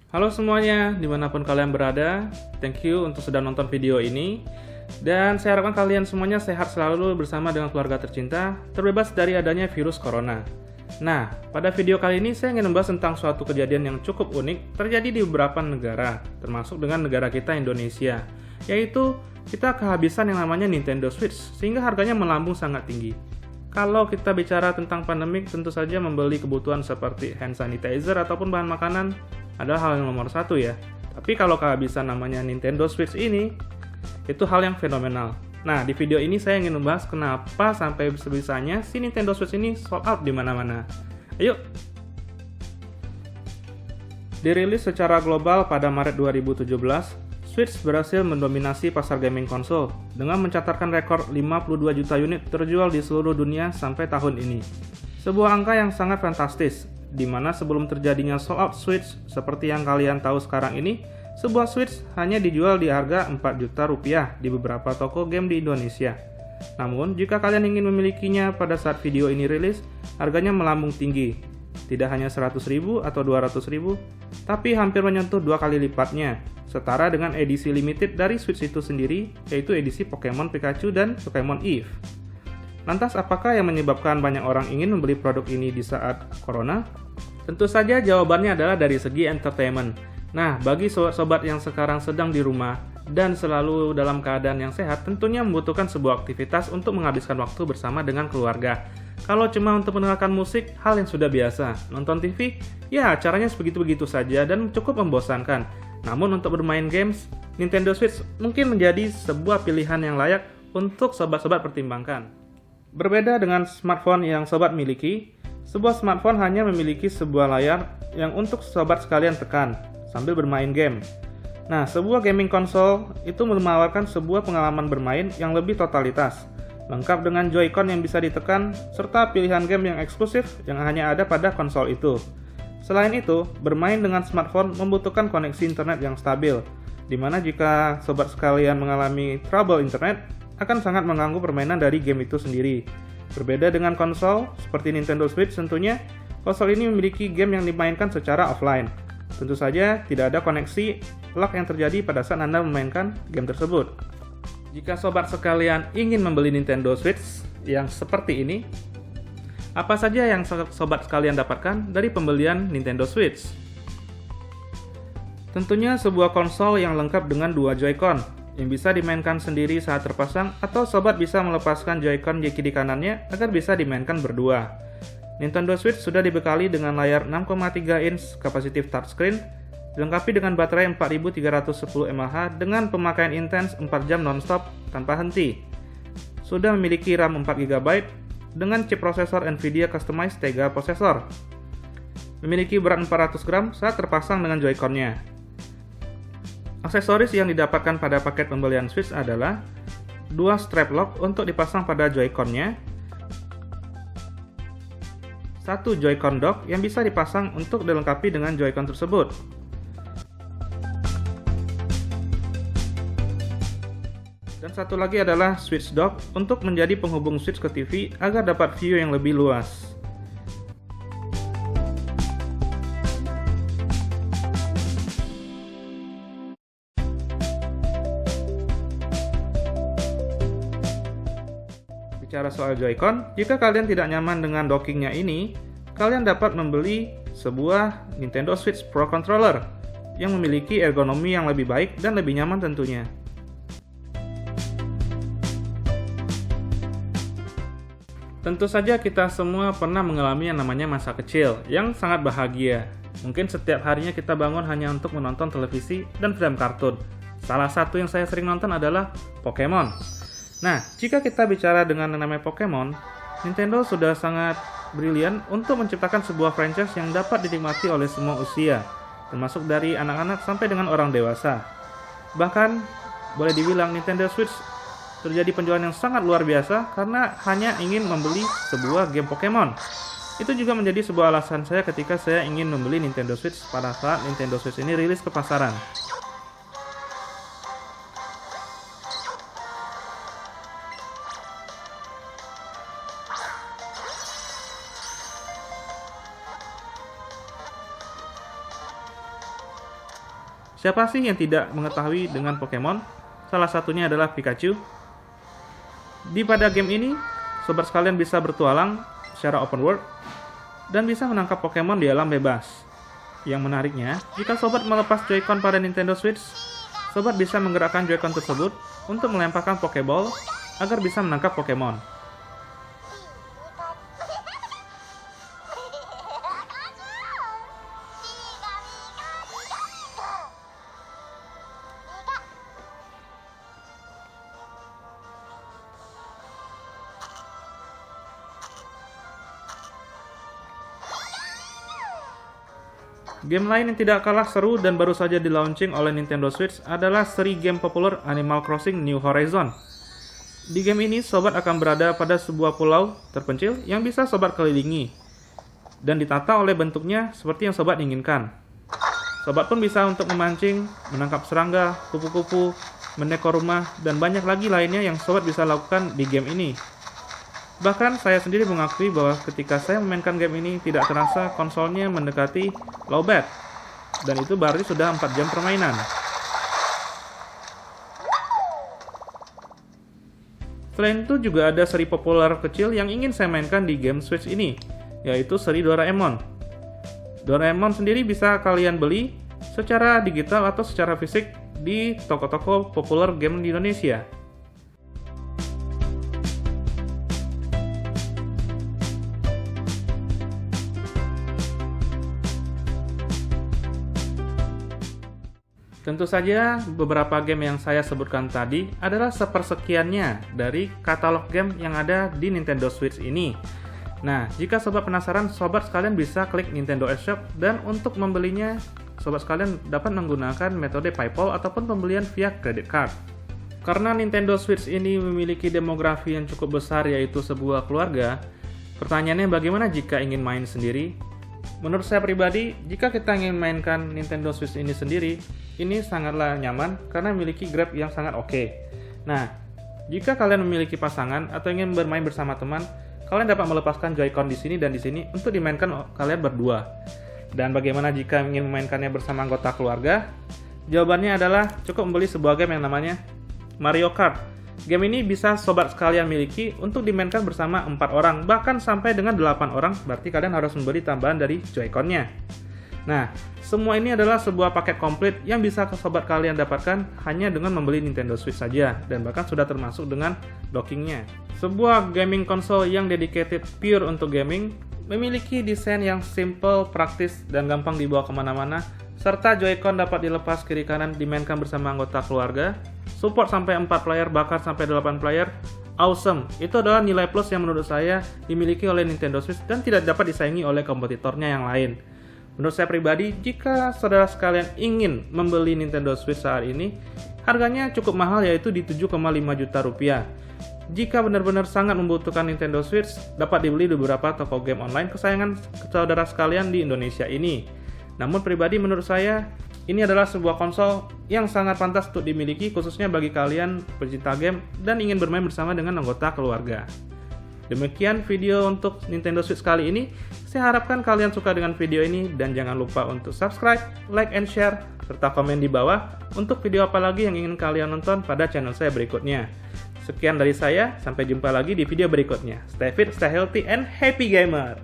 Halo semuanya, dimanapun kalian berada, thank you untuk sudah nonton video ini. Dan saya harapkan kalian semuanya sehat selalu bersama dengan keluarga tercinta, terbebas dari adanya virus corona. Nah, pada video kali ini saya ingin membahas tentang suatu kejadian yang cukup unik terjadi di beberapa negara, termasuk dengan negara kita Indonesia, yaitu kita kehabisan yang namanya Nintendo Switch, sehingga harganya melambung sangat tinggi. Kalau kita bicara tentang pandemik, tentu saja membeli kebutuhan seperti hand sanitizer ataupun bahan makanan adalah hal yang nomor satu ya. Tapi kalau kehabisan namanya Nintendo Switch ini, itu hal yang fenomenal. Nah, di video ini saya ingin membahas kenapa sampai sebisanya si Nintendo Switch ini sold out di mana-mana. Ayo! Dirilis secara global pada Maret 2017, Switch berhasil mendominasi pasar gaming konsol dengan mencatatkan rekor 52 juta unit terjual di seluruh dunia sampai tahun ini. Sebuah angka yang sangat fantastis, di mana sebelum terjadinya sold out Switch seperti yang kalian tahu sekarang ini, sebuah Switch hanya dijual di harga 4 juta rupiah di beberapa toko game di Indonesia. Namun, jika kalian ingin memilikinya pada saat video ini rilis, harganya melambung tinggi. Tidak hanya 100.000 atau 200.000, tapi hampir menyentuh 2 kali lipatnya, setara dengan edisi limited dari Switch itu sendiri, yaitu edisi Pokemon Pikachu dan Pokemon Eve. Lantas, apakah yang menyebabkan banyak orang ingin membeli produk ini di saat Corona? Tentu saja jawabannya adalah dari segi entertainment. Nah, bagi sobat-sobat yang sekarang sedang di rumah dan selalu dalam keadaan yang sehat, tentunya membutuhkan sebuah aktivitas untuk menghabiskan waktu bersama dengan keluarga. Kalau cuma untuk mendengarkan musik, hal yang sudah biasa. Nonton TV, ya caranya sebegitu-begitu saja dan cukup membosankan. Namun untuk bermain games, Nintendo Switch mungkin menjadi sebuah pilihan yang layak untuk sobat-sobat pertimbangkan. Berbeda dengan smartphone yang sobat miliki, sebuah smartphone hanya memiliki sebuah layar yang untuk sobat sekalian tekan sambil bermain game. Nah, sebuah gaming konsol itu menawarkan sebuah pengalaman bermain yang lebih totalitas, lengkap dengan Joy-Con yang bisa ditekan, serta pilihan game yang eksklusif yang hanya ada pada konsol itu. Selain itu, bermain dengan smartphone membutuhkan koneksi internet yang stabil, di mana jika sobat sekalian mengalami trouble internet, akan sangat mengganggu permainan dari game itu sendiri. Berbeda dengan konsol, seperti Nintendo Switch tentunya, konsol ini memiliki game yang dimainkan secara offline. Tentu saja tidak ada koneksi lag yang terjadi pada saat Anda memainkan game tersebut. Jika sobat sekalian ingin membeli Nintendo Switch yang seperti ini, apa saja yang sobat sekalian dapatkan dari pembelian Nintendo Switch? Tentunya sebuah konsol yang lengkap dengan 2 Joy-Con yang bisa dimainkan sendiri saat terpasang, atau sobat bisa melepaskan Joy-Con di kiri kanannya agar bisa dimainkan berdua. Nintendo Switch sudah dibekali dengan layar 6,3 inch kapasitif touchscreen, dilengkapi dengan baterai 4310 mAh dengan pemakaian intens 4 jam nonstop tanpa henti. Sudah memiliki RAM 4 GB dengan chip prosesor Nvidia Customized Tega Processor. Memiliki berat 400 gram saat terpasang dengan Joy-Con-nya. Aksesoris yang didapatkan pada paket pembelian Switch adalah 2 strap lock untuk dipasang pada Joy-Con-nya, 1 Joy-Con dock yang bisa dipasang untuk dilengkapi dengan Joy-Con tersebut. Dan satu lagi adalah Switch dock untuk menjadi penghubung Switch ke TV agar dapat view yang lebih luas. Bicara soal Joy-Con, jika kalian tidak nyaman dengan dockingnya ini, kalian dapat membeli sebuah Nintendo Switch Pro Controller yang memiliki ergonomi yang lebih baik dan lebih nyaman tentunya. Tentu saja kita semua pernah mengalami yang namanya masa kecil yang sangat bahagia. Mungkin setiap harinya kita bangun hanya untuk menonton televisi dan film kartun. Salah satu yang saya sering nonton adalah Pokemon. Nah, jika kita bicara dengan namanya Pokemon, Nintendo sudah sangat brilian untuk menciptakan sebuah franchise yang dapat dinikmati oleh semua usia, termasuk dari anak-anak sampai dengan orang dewasa. Bahkan, boleh dibilang Nintendo Switch terjadi penjualan yang sangat luar biasa karena hanya ingin membeli sebuah game Pokemon. Itu juga menjadi sebuah alasan saya ketika saya ingin membeli Nintendo Switch pada saat Nintendo Switch ini rilis ke pasaran. Siapa sih yang tidak mengetahui dengan Pokemon? Salah satunya adalah Pikachu. Di pada game ini, sobat sekalian bisa bertualang secara open world dan bisa menangkap Pokemon di alam bebas. Yang menariknya, jika sobat melepas Joy-Con pada Nintendo Switch, sobat bisa menggerakkan Joy-Con tersebut untuk melemparkan Pokeball agar bisa menangkap Pokemon. Game lain yang tidak kalah seru dan baru saja di-launching oleh Nintendo Switch adalah seri game populer Animal Crossing New Horizon. Di game ini, sobat akan berada pada sebuah pulau terpencil yang bisa sobat kelilingi dan ditata oleh bentuknya seperti yang sobat inginkan. Sobat pun bisa untuk memancing, menangkap serangga, kupu-kupu, mendekor rumah, dan banyak lagi lainnya yang sobat bisa lakukan di game ini. Bahkan saya sendiri mengakui bahwa ketika saya memainkan game ini tidak terasa konsolnya mendekati lowbat, dan itu baru sudah 4 jam permainan. Selain itu juga ada seri populer kecil yang ingin saya mainkan di game Switch ini, yaitu seri Doraemon. Doraemon sendiri bisa kalian beli secara digital atau secara fisik di toko-toko populer game di Indonesia. Tentu saja, beberapa game yang saya sebutkan tadi adalah sepersekiannya dari katalog game yang ada di Nintendo Switch ini. Nah, jika sobat penasaran, sobat sekalian bisa klik Nintendo eShop dan untuk membelinya, sobat sekalian dapat menggunakan metode PayPal ataupun pembelian via credit card. Karena Nintendo Switch ini memiliki demografi yang cukup besar yaitu sebuah keluarga, pertanyaannya bagaimana jika ingin main sendiri? Menurut saya pribadi, jika kita ingin mainkan Nintendo Switch ini sendiri, ini sangatlah nyaman karena memiliki grab yang sangat oke. Nah, jika kalian memiliki pasangan atau ingin bermain bersama teman, kalian dapat melepaskan Joy-Con di sini dan di sini untuk dimainkan kalian berdua. Dan bagaimana jika ingin memainkannya bersama anggota keluarga? Jawabannya adalah cukup membeli sebuah game yang namanya Mario Kart. Game ini bisa sobat sekalian miliki untuk dimainkan bersama 4 orang, bahkan sampai dengan 8 orang, berarti kalian harus membeli tambahan dari Joy-Con-nya. Nah, semua ini adalah sebuah paket komplit yang bisa sobat kalian dapatkan hanya dengan membeli Nintendo Switch saja, dan bahkan sudah termasuk dengan dockingnya. Sebuah gaming konsol yang dedicated pure untuk gaming, memiliki desain yang simple, praktis, dan gampang dibawa kemana-mana, serta Joy-Con dapat dilepas kiri kanan dimainkan bersama anggota keluarga, support sampai 4 player bahkan sampai 8 player, awesome. Itu adalah nilai plus yang menurut saya dimiliki oleh Nintendo Switch dan tidak dapat disaingi oleh kompetitornya yang lain. Menurut saya pribadi, jika saudara sekalian ingin membeli Nintendo Switch saat ini, harganya cukup mahal yaitu di 7,5 juta rupiah. Jika benar-benar sangat membutuhkan Nintendo Switch, dapat dibeli di beberapa toko game online kesayangan saudara sekalian di Indonesia ini. Namun pribadi menurut saya, ini adalah sebuah konsol yang sangat pantas untuk dimiliki khususnya bagi kalian pecinta game dan ingin bermain bersama dengan anggota keluarga. Demikian video untuk Nintendo Switch kali ini. Saya harapkan kalian suka dengan video ini dan jangan lupa untuk subscribe, like, and share, serta komen di bawah untuk video apa lagi yang ingin kalian nonton pada channel saya berikutnya. Sekian dari saya, sampai jumpa lagi di video berikutnya. Stay fit, stay healthy, and happy gamer!